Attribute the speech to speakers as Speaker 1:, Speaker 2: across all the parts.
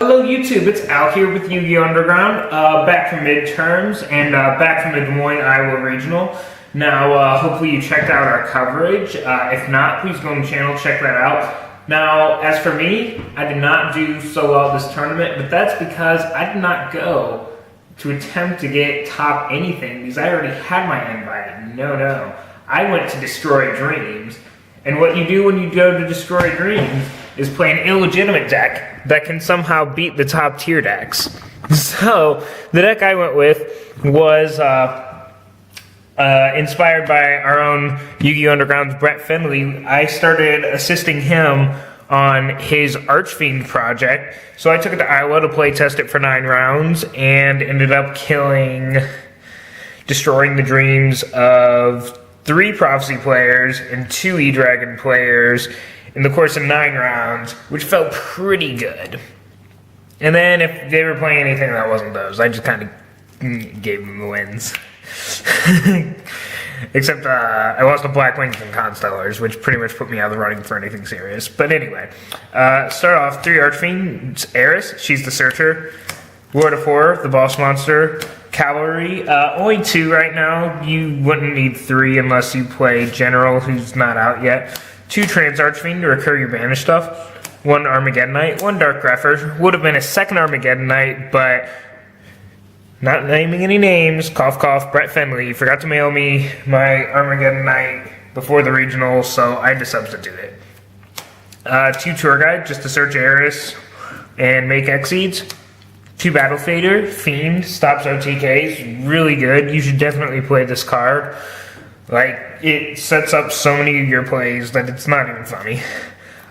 Speaker 1: Hello YouTube, it's Al here with Yu-Gi-Oh! Underground, back from midterms and back from the Des Moines, Iowa Regional. Now, hopefully you checked out our coverage. If not, please go on the channel, check that out. Now, as for me, I did not do so well this tournament, but that's because I did not go to attempt to get top anything because I already had my invite. No. I went to Destroy Dreams, and what you do when you go to Destroy Dreams is play an illegitimate deck that can somehow beat the top tier decks. So, the deck I went with was inspired by our own Yu-Gi-Oh! Underground's Brett Finley. I started assisting him on his Archfiend project. So I took it to Iowa to play test it for 9 rounds and ended up destroying the dreams of 3 Prophecy players and 2 E-Dragon players in the course of 9 rounds, which felt pretty good. And then if they were playing anything that wasn't those, I just kind of gave them the wins. Except I lost to Black Wings and Constellars, which pretty much put me out of the running for anything serious. But anyway, start off 3 Archfiends. Eris, she's the Searcher. Lord of Horror, the boss monster. Cavalry, only 2 right now. You wouldn't need 3 unless you play General, who's not out yet. 2 Trans Archfiend to recur your banished stuff. 1 Armageddon Knight, 1 Dark Grepher. Would have been a 2nd Armageddon Knight, but not naming any names, cough cough, Brett Finley forgot to mail me my Armageddon Knight before the regional, so I had to substitute it. 2 Tour Guide, just to search Eris and make Exceeds. 2 Battle Fader, Fiend, stops OTKs, really good. You should definitely play this card. Like, it sets up so many of your plays that it's not even funny.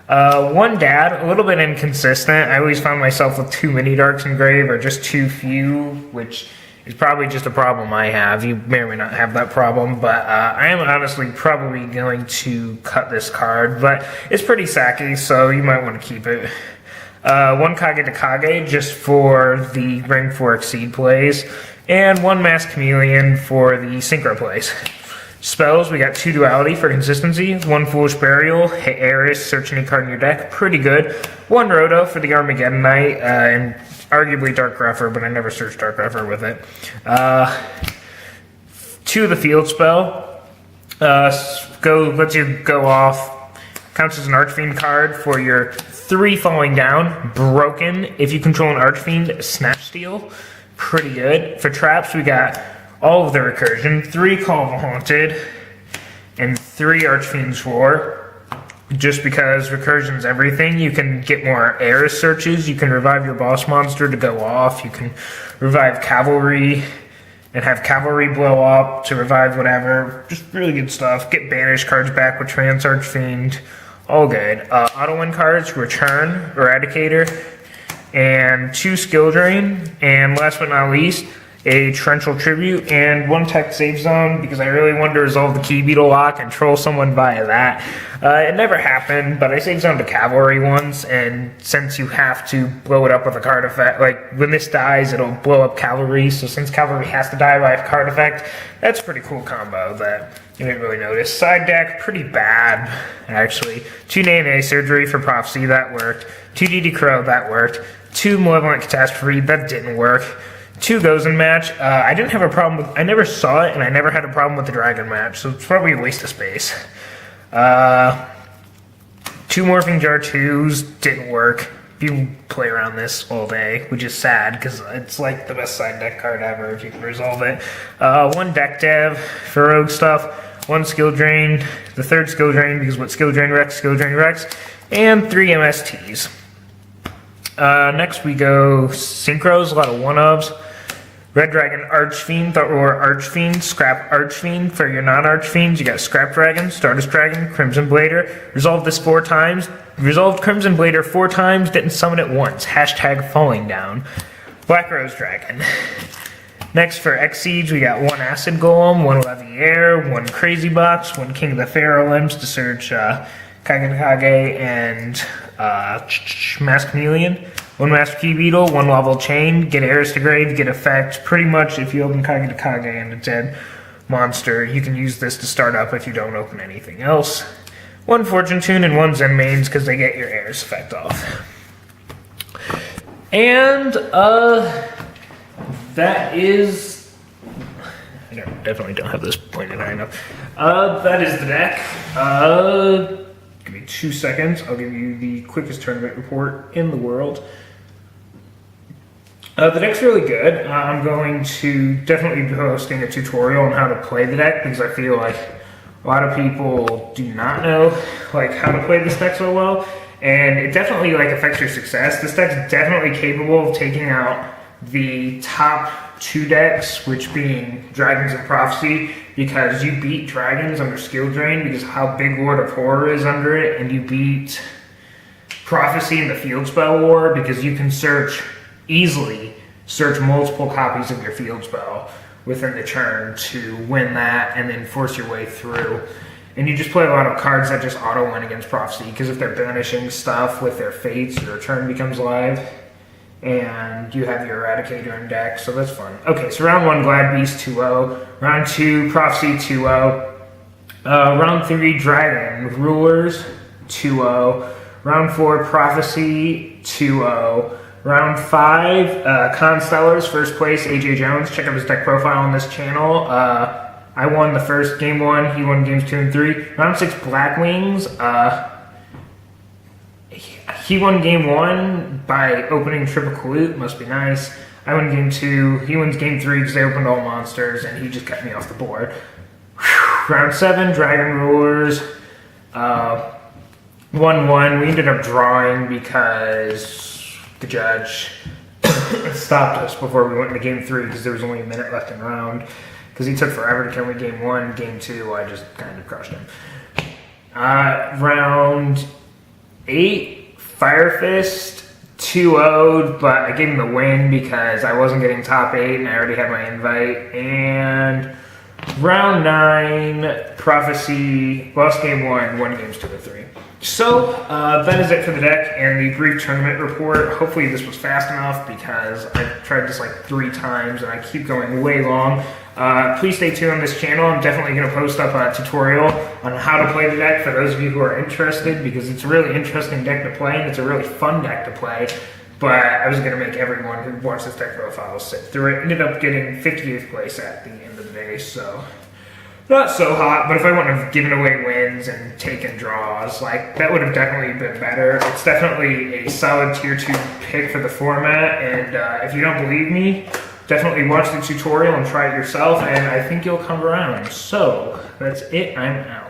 Speaker 1: 1 Dad, a little bit inconsistent. I always found myself with too many Darks in Grave or just too few, which is probably just a problem I have. You may or may not have that problem, but I am honestly probably going to cut this card, but it's pretty sacky, so you might want to keep it. 1 Kage to Kage, just for the rank 4 Exceed plays, and 1 Masked Chameleon for the Synchro plays. Spells, we got 2 Duality for consistency, 1 Foolish Burial, hit Eris, search any card in your deck, pretty good. 1 Roto for the Armageddon Knight, and arguably Dark Grepher, but I never searched Dark Grepher with it. 2 of the Field Spell, lets you go off, counts as an Archfiend card for your 3 Falling Down, Broken, if you control an Archfiend, Snatch Steal, pretty good. For traps, we got all of the Recursion, 3 Call of the Haunted, and 3 Archfiend's Roar. Just because Recursion's everything, you can get more Eris searches, you can revive your boss monster to go off, you can revive Cavalry, and have Cavalry blow up to revive whatever. Just really good stuff. Get banished cards back with Trans Archfiend. All good. Auto win cards, Return, Eradicator, and 2 Skill Drain, and last but not least, a Torrential Tribute, and 1 Tech Safe Zone, because I really wanted to resolve the Key Beetle lock and troll someone via that. It never happened, but I Safe Zoned to Cavalry once, and since you have to blow it up with a card effect, like, when this dies, it'll blow up Cavalry, so since Cavalry has to die by a card effect, that's a pretty cool combo that you didn't really notice. Side deck, pretty bad, actually. 2 Nay Surgery for Prophecy, that worked. 2 DD Crow, that worked. 2 Malevolent Catastrophe, that didn't work. 2 Gozen Match, I didn't have a problem with, I never saw it, and I never had a problem with the Dragon Match, so it's probably a waste of space. 2 Morphing Jar 2s, didn't work. People play around this all day, which is sad, because it's like the best side deck card ever if you can resolve it. 1 Deck Dev for Rogue stuff, 1 Skill Drain, the 3rd Skill Drain, because what Skill Drain Rex, and 3 MSTs. Next we go Synchros, a lot of 1-ofs. Red Dragon Archfiend, Thought Roar Archfiend, Scrap Archfiend. For your non-Archfiends, you got Scrap Dragon, Stardust Dragon, Crimson Blader. Resolved this 4 times. Resolved Crimson Blader 4 times, didn't summon it once. Hashtag Falling Down. Black Rose Dragon. Next for X-Siege, we got 1 Acid Golem, 1 Leviair, 1 Crazy Box, 1 King of the Pharaoh Limbs to search Kage and Masked Chameleon. 1 Master Key Beetle, 1 Level Chain, get Eris to Grave, get effect. Pretty much if you open Kage to Kage and a dead monster, you can use this to start up if you don't open anything else. 1 Fortune Tune and 1 Zen Mains because they get your Eris effect off. And that is. I definitely don't have this pointed high enough. That is the deck. Give me 2 seconds. I'll give you the quickest tournament report in the world. The deck's really good. I'm going to definitely be posting a tutorial on how to play the deck because I feel like a lot of people do not know like how to play this deck so well, and it definitely like affects your success. This deck's definitely capable of taking out the top 2 decks, which being Dragons and Prophecy, because you beat Dragons under Skill Drain because how big Lord of Horror is under it, and you beat Prophecy in the Field Spell War because you can easily search multiple copies of your field spell within the turn to win that and then force your way through. And you just play a lot of cards that just auto win against Prophecy because if they're banishing stuff with their fates, your turn becomes live and you have your Eradicator in deck, so that's fun. Okay, so round 1, Glad Beast 2-0. Round 2, Prophecy 2-0. Round 3, Dragon Rulers 2-0. Round 4, Prophecy 2-0. Round 5, Constellars, first place, AJ Jones. Check out his deck profile on this channel. I won the first game 1, he won games 2 and 3. Round 6, Black Wings. He won game 1 by opening Triple Colute, must be nice. I won game 2, he wins game 3 because they opened all monsters and he just cut me off the board. Whew. Round 7, Dragon Rulers. 1-1. We ended up drawing because the judge stopped us before we went into game 3 because there was only a minute left in the round because he took forever to kill me game 1. Game 2, I just kind of crushed him. Round 8, Fire Fist 2-0'd, but I gave him the win because I wasn't getting top 8 and I already had my invite. And round 9, Prophecy, lost game 1, won games 2 and 3. So, that is it for the deck and the brief tournament report. Hopefully this was fast enough because I've tried this like 3 times and I keep going way long. Please stay tuned on this channel. I'm definitely going to post up a tutorial on how to play the deck for those of you who are interested because it's a really interesting deck to play and it's a really fun deck to play. But I was going to make everyone who watched this deck profile sit through it. Ended up getting 58th place at the end of the day, so not so hot, but if I wouldn't have given away wins and taken draws, like, that would have definitely been better. It's definitely a solid tier 2 pick for the format, and if you don't believe me, definitely watch the tutorial and try it yourself, and I think you'll come around. So, that's it. I'm out.